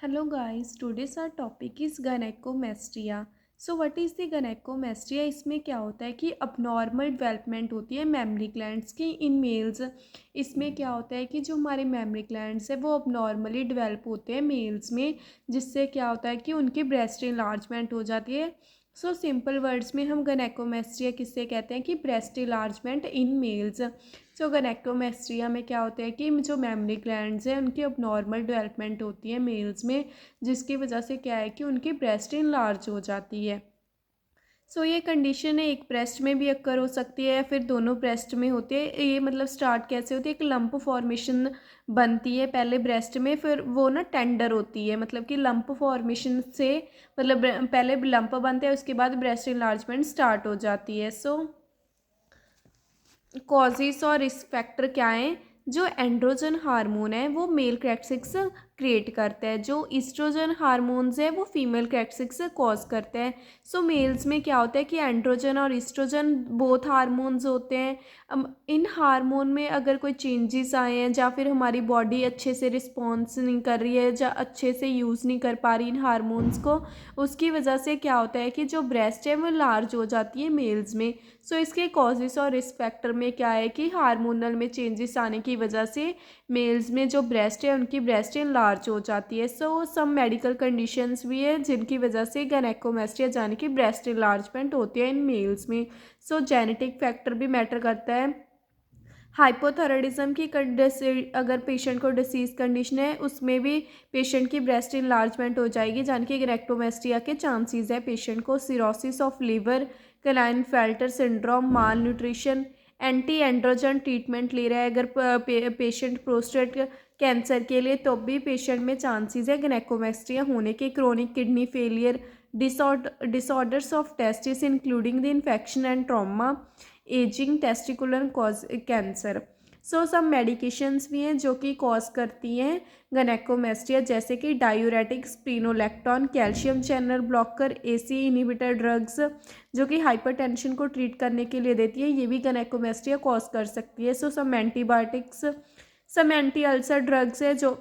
Hello guys, today's our topic is gynecomastia. So what is the gynecomastia? इसमें क्या होता है कि abnormal development होती है मेमरी ग्लैंड्स की इन मेल्स। इसमें क्या होता है कि जो हमारे मेमरी ग्लैंड्स है वो abnormally डेवलप होते हैं मेल्स में, जिससे क्या होता है कि उनकी ब्रेस्ट इलार्जमेंट हो जाती है। सो सिंपल वर्ड्स में हम gynecomastia किससे कहते हैं कि ब्रेस्ट इलार्जमेंट इन मेल्स। सो गैनेकोमेस्ट्रिया में क्या होता है कि जो मेमरी ग्लैंड्स हैं उनकी अब नॉर्मल डेवलपमेंट होती है मेल्स में, जिसकी वजह से क्या है कि उनकी ब्रेस्ट इनलार्ज हो जाती है। सो ये कंडीशन है, एक ब्रेस्ट में भी अक्कर हो सकती है या फिर दोनों ब्रेस्ट में होती है। ये मतलब स्टार्ट कैसे होती है, एक लंप फॉर्मेशन बनती है पहले ब्रेस्ट में, फिर वो ना टेंडर होती है, मतलब कि लंप फॉर्मेशन से मतलब पहले लंप बनते हैं उसके बाद ब्रेस्ट इनलार्जमेंट स्टार्ट हो जाती है। सो कॉजेस और रिस्क फैक्टर क्या हैं। जो एंड्रोजन हार्मोन है वो मेल कैरेक्टरिस्टिक्स क्रिएट करता है, जो ईस्ट्रोजन हार्मोन्स है वो फीमेल कैरेक्टरिस्टिक्स कॉज करते हैं। सो मेल्स में क्या होता है कि एंड्रोजन और ईस्ट्रोजन बोथ हार्मोन्स होते हैं। इन हार्मोन में अगर कोई चेंजेस आए हैं या फिर हमारी बॉडी अच्छे से रिस्पॉन्स नहीं कर रही है या अच्छे से यूज़ नहीं कर पा रही इन हार्मोन्स को, उसकी वजह से क्या होता है कि जो ब्रेस्ट है वो लार्ज हो जाती है मेल्स में। सो इसके कॉजेस और रिस्क फैक्टर में क्या है कि हार्मोनल में चेंजेस आने की वजह से मेल्स में जो ब्रेस्ट है उनकी ब्रेस्ट इनलार्ज हो जाती है। सो सम मेडिकल कंडीशंस भी है जिनकी वजह से gynecomastia यानी कि ब्रेस्ट इनलार्जमेंट होती है इन मेल्स में। सो जेनेटिक फैक्टर भी मैटर करता है। हाइपोथायराइडिज्म की अगर पेशेंट को डिसीज कंडीशन है उसमें भी पेशेंट की ब्रेस्ट इनलार्जमेंट हो जाएगी, यानी कि gynecomastia के चांसेस है पेशेंट को। Cirrhosis of liver, Klinefelter syndrome, mall nutrition, anti androgen treatment ले रहा है अगर पेशेंट प्रोस्टेट कैंसर के लिए, तो भी पेशेंट में चांसेस है gynecomastia होने के। Chronic kidney failure, disorders of testis including the infection and trauma, ageing, testicular cause cancer. So सब मेडिकेशंस भी हैं जो कि कॉज करती हैं gynecomastia, जैसे कि diuretics, spironolactone, calcium channel blocker, AC inhibitor drugs जो कि हाइपरटेंशन को ट्रीट करने के लिए देती है, ये भी gynecomastia कॉज कर सकती है। So some antibiotics, some anti ulcer drugs है जो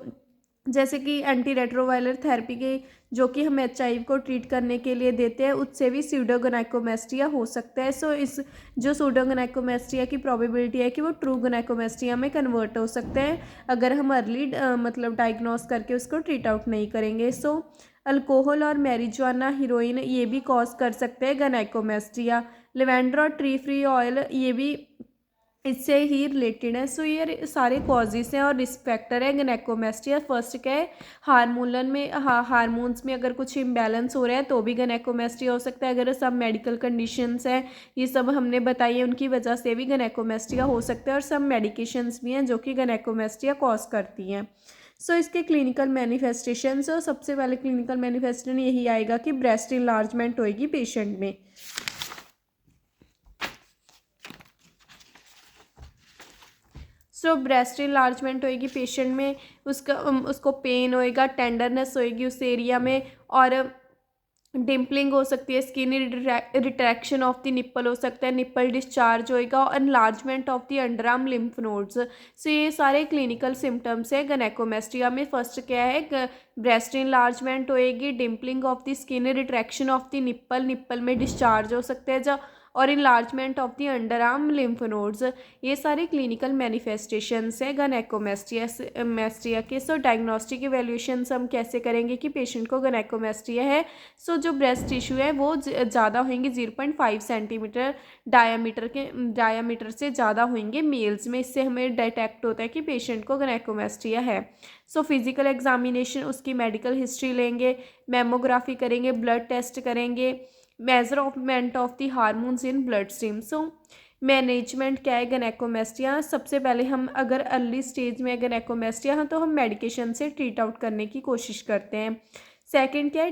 जैसे कि एंटी रेट्रोवायरल थेरेपी के जो कि हम HIV को ट्रीट करने के लिए देते हैं, उससे भी स्यूडोगोनाइकोमेस्टिया हो सकता है। सो इस जो स्यूडोगोनाइकोमेस्टिया की प्रोबेबिलिटी है कि वो ट्रू गोनाइकोमेस्टिया में कन्वर्ट हो सकते हैं अगर हम अर्ली मतलब डायग्नोस करके उसको ट्रीट आउट नहीं करेंगे। सो अल्कोहल और मैरिजुआना, हीरोइन ये भी कॉज कर सकते हैं gynecomastia। लेवेंडर और ट्री फ्री ऑयल ये भी इससे ही रिलेटेड है। सो ये सारे कॉजेस हैं और रिस्क फैक्टर है gynecomastia। फर्स्ट क्या है, हार्मोनल में हार्मोन्स में अगर कुछ इम्बैलेंस हो रहा है तो भी gynecomastia हो सकता है। अगर सब मेडिकल कंडीशंस हैं ये सब हमने बताई है उनकी वजह से भी gynecomastia हो सकता है, और सब मेडिकेशंस भी हैं जो कि gynecomastia कॉज करती हैं। सो इसके क्लिनिकल मैनिफेस्टेशंस, और सबसे पहले क्लिनिकल मैनिफेस्टेशन यही आएगा कि ब्रेस्ट इनलार्जमेंट होएगी पेशेंट में। सो ब्रेस्ट इनलार्जमेंट होएगी पेशेंट में, उसको पेन होएगा, टेंडरनेस होएगी उस एरिया में, और डिम्पलिंग हो सकती है, skin retraction of the nipple हो सकता है, निप्पल डिस्चार्ज होएगा, और enlargement of the underarm lymph nodes. So ये सारे क्लिनिकल सिम्टम्स है gynecomastia में। फर्स्ट क्या है, ब्रेस्ट इनलार्जमेंट होएगी, dimpling of the skin, retraction of the nipple, nipple में डिस्चार्ज हो सकता है जो, और enlargement of the underarm lymph nodes. ये सारे क्लिनिकल मैनिफेस्टेशंस है gynecomastia के। सो डायग्नोस्टिक इवेल्यूशन हम कैसे करेंगे कि पेशेंट को gynecomastia है। सो जो ब्रेस्ट टिश्यू है वो ज़्यादा होंगे, 0.5 सेंटीमीटर डायामीटर से ज़्यादा होंगे मेल्स में, इससे हमें डिटेक्ट होता है कि पेशेंट को gynecomastia है। सो फिजिकल एग्जामिनेशन, उसकी मेडिकल हिस्ट्री लेंगे, मेमोग्राफी करेंगे, ब्लड टेस्ट करेंगे, measurement of the hormones in blood stream. So management क्या है gynecomastia, सबसे पहले हम अगर अर्ली स्टेज में gynecomastia है तो हम मेडिकेशन से ट्रीट आउट करने की कोशिश करते हैं। सेकंड क्या है,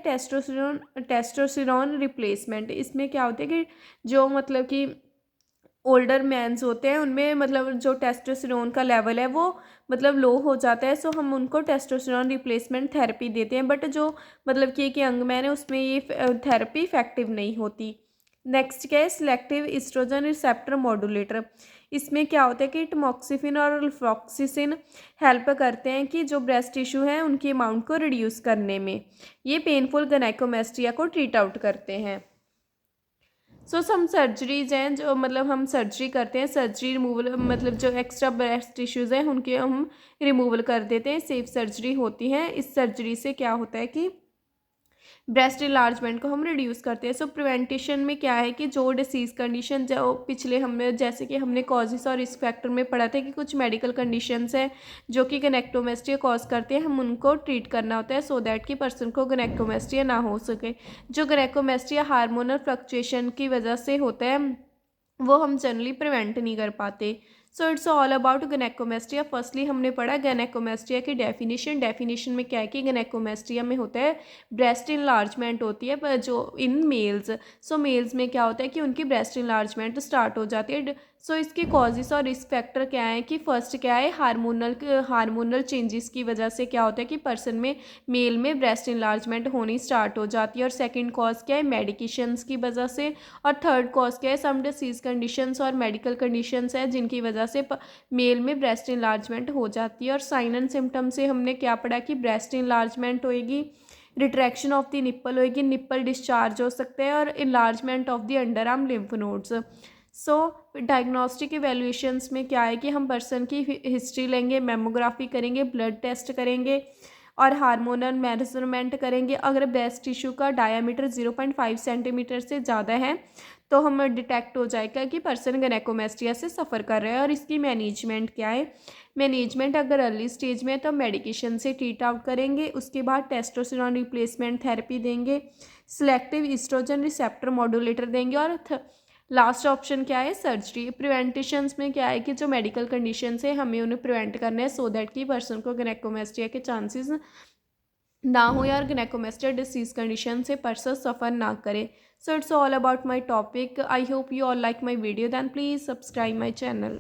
टेस्टोस्टेरोन रिप्लेसमेंट। इसमें क्या होता है कि जो मतलब कि ओल्डर मैंस होते हैं उनमें मतलब जो टेस्टोस्टेरोन का लेवल है वो मतलब लो हो जाता है, सो हम उनको टेस्टोस्टेरोन रिप्लेसमेंट थेरेपी देते हैं। बट जो मतलब कि एक यंग मैन है उसमें ये थेरेपी इफेक्टिव नहीं होती। नेक्स्ट क्या है, सिलेक्टिव ईस्ट्रोजन रिसेप्टर मॉड्यूलेटर। इसमें क्या होता है कि टमॉक्सिफिन और फ्लॉक्सिसिन हेल्प करते हैं कि जो ब्रेस्ट टिश्यू हैं उनकी अमाउंट को रिड्यूस करने में। ये पेनफुल गनाइकोमेस्टिया को ट्रीट आउट करते हैं। सो सम सर्जरीज हैं जो मतलब हम सर्जरी करते हैं, सर्जरी रिमूवल मतलब जो एक्स्ट्रा ब्रेस्ट टिश्यूज़ हैं उनके हम रिमूवल कर देते हैं, सेफ सर्जरी होती है। इस सर्जरी से क्या होता है कि ब्रेस्ट इलार्जमेंट को हम रिड्यूस करते हैं। सो प्रिवेंटेशन में क्या है कि जो डिसीज़ कंडीशन जो पिछले हमने जैसे कि हमने कॉजेस और रिस्क फैक्टर में पढ़ा था कि कुछ मेडिकल कंडीशंस हैं जो कि गैनेकोमेस्टिया कॉज करते हैं, हम उनको ट्रीट करना होता है सो दैट कि पर्सन को गैनेकोमेस्टिया ना हो सके। जो गैनेकोमेस्टिया हार्मोनल फ्लक्चुएशन की वजह से होता है वो हम जनरली प्रिवेंट नहीं कर पाते। So it's all about gynecomastia. Firstly हमने पढ़ा गैनेकोमेस्टिया की डेफिनेशन में क्या है कि गैनेकोमेस्टिया में होता है ब्रेस्ट इनलार्जमेंट होती है पर जो इन मेल्स। सो मेल्स में क्या होता है कि उनकी ब्रेस्ट इनलार्जमेंट स्टार्ट हो जाती है। सो इसके कॉजेस और रिस्क फैक्टर क्या है कि फर्स्ट क्या है हार्मोनल चेंजेस की वजह से क्या होता है कि पर्सन में मेल में ब्रेस्ट इनलार्जमेंट होनी स्टार्ट हो जाती है। और सेकंड कॉज क्या है मेडिकेशंस की वजह से। और थर्ड कॉज क्या है सम डिसीज़ कंडीशंस और मेडिकल कंडीशंस है जिनकी वजह से मेल में ब्रेस्ट इनलार्जमेंट हो जाती है। और साइन एंड सिम्टम से हमने क्या पढ़ा कि ब्रेस्ट इनलार्जमेंट होएगी, रिट्रैक्शन ऑफ द निप्पल होएगी, निप्पल डिस्चार्ज हो सकते हैं और enlargement of the under arm lymph nodes. So diagnostic evaluations में क्या है कि हम पर्सन की हिस्ट्री लेंगे, मेमोग्राफी करेंगे, ब्लड टेस्ट करेंगे और हार्मोनल मेजरमेंट करेंगे। अगर ब्रेस्ट टिश्यू का डायामीटर 0.5 सेंटीमीटर से ज़्यादा है तो हम डिटेक्ट हो जाएगा कि पर्सन गैनेकोमेस्टिया से सफ़र कर रहा है। और इसकी मैनेजमेंट क्या है, मैनेजमेंट अगर अर्ली स्टेज में है तो मेडिकेशन से ट्रीट आउट करेंगे, उसके बाद टेस्टोस्टेरोन रिप्लेसमेंट थेरेपी देंगे, सिलेक्टिव ईस्ट्रोजन रिसेप्टर मॉड्यूलेटर देंगे और लास्ट ऑप्शन क्या है सर्जरी। प्रिवेंटिशंस में क्या है कि जो मेडिकल कंडीशंस है हमें उन्हें प्रिवेंट करना है सो दैट कि पर्सन को गैनेकोमेस्टिया के चांसेस ना हो या गैनेकोमेस्टिया डिसीज कंडीशन से पर्सन सफ़र ना करे। So it's all about my topic. I hope you all like my video, then please subscribe my channel.